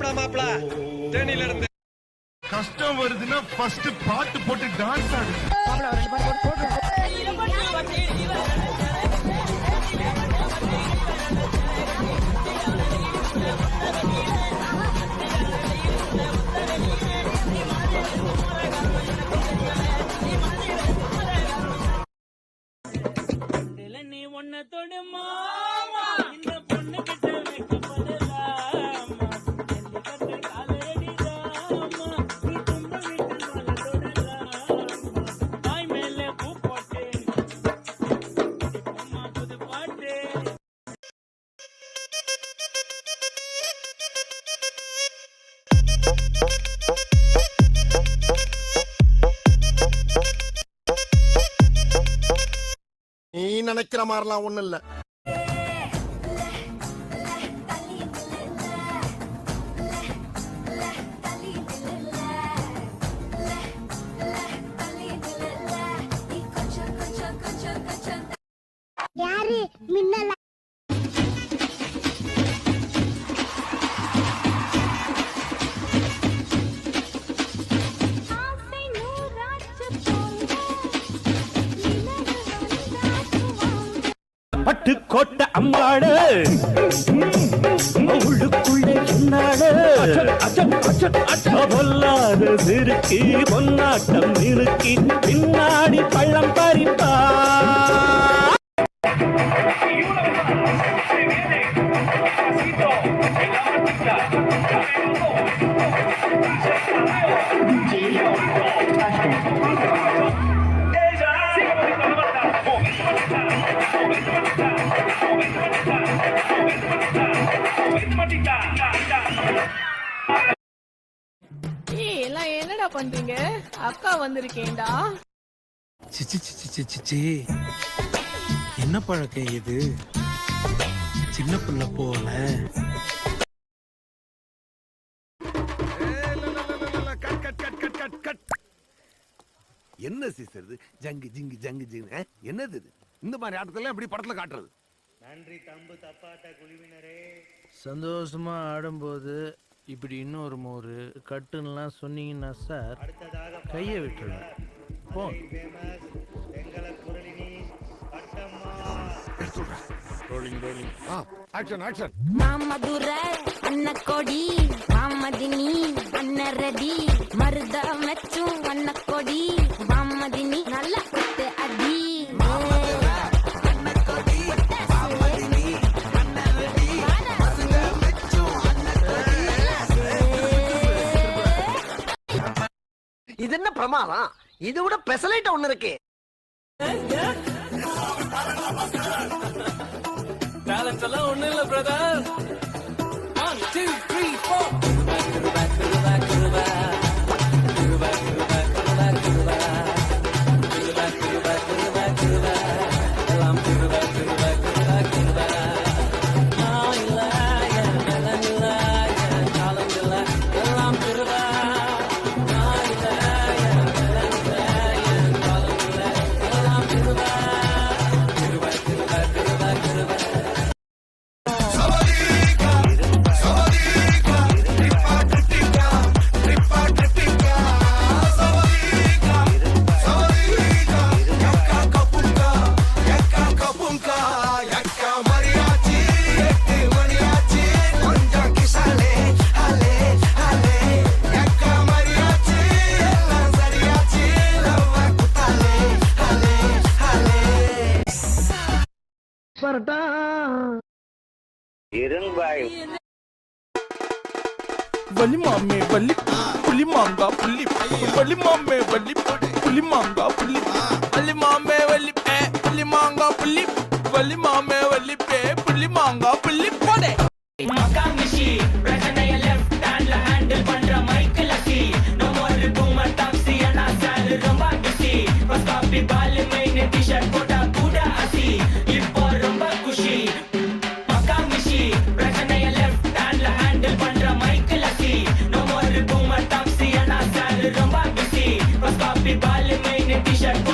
கிளம்புடா மாப்ள தேனில இருந்து. கஷ்டம் வருதுன்னா ஃபர்ஸ்ட் பாட்டு போட்டு டான்ஸ் ஆடு. நீ ஒன்ன தொடு மாமா இந்த பொண்ணு கிட்ட வைக்கப்படலாம் கட்டு காலடிதாமா நீ தும்ப விட்டு மலை தொடலாம் தாய் மேல பூ போட்டு அம்மா புது பாட்டு. நீ நினைக்கிற மாதிரிலாம் ஒண்ணும் இல்ல. யாரு மின்னல பட்டு கோட்டை அம்பாடு உள்ளுக்குள்ள என்னாடு பொல்லாத சிறுக்கி பொன்னாட்டம் நிறுக்கி பின்னாடி பள்ளம் பறிப்பா. எல்லாம் என்னடா பண்றீங்க? அக்கா வந்திருக்கேன்டா. சிச்சி சிச்சி சிச்சி சி என்ன பழக்கம் இது? சின்ன பிள்ளை போல. என்ன சீசருது ஜங்கு ஜிங்கு ஜங்கு ஜிங்கு என்னது இது? இந்த மாதிரி ஆட்டத்துல எப்படி படத்துல காட்டுறது? நன்றி தம்பு தப்பாட்ட குழுவினரே. சந்தோஷமா ஆடும்போது இப்படி இன்னொரு மோரு கட்டுன்னெலாம் சொன்னீங்கன்னா சார் கையை விட்டுருவேன். போ. மாமதுர அன்னக்கொடி மாமதினி அன்னரடி மருத மெச்சும் அன்னக்கொடி மாமதினி நல்ல குத்து அடி. இது என்ன பிரமாதம்? இது விட பெசலைட் ஒண்ணு இருக்கு. டேலண்ட் எல்லாம் ஒண்ணு இல்ல பிரதர். 1 2 3 4 வலி மாமே வலி புலி மாங்கா புலி வலி மாமே வலி புலி மாங்கா புலி வலி மாமே வலி புலி மாங்கா புலி வலி மாமே வலி புலி மாங்கா புலி போடே. மகாமிஷி பிரச்சனைய லெஃப்ட் ஹேண்ட்ல ஹேண்டில் பண்ற மைக்கேல் சி நோ மோர் பூமர் டாக்ஸி انا சால் ரொம்ப பிஸி ஃபர்ஸ்ட் காப்பி பால் மெயின் டி-ஷர்ட் போட்டா கூட அசி இப்போ ரொம்ப குஷி. மகாமிஷி பிரச்சனைய லெஃப்ட் ஹேண்ட்ல ஹேண்டில் பண்ற மைக்கேல் சி நோ மோர் பூமர் டாக்ஸி انا சால் ரொம்ப பிஸி ஃபர்ஸ்ட் காப்பி பால் மெயின் டி-ஷர்ட்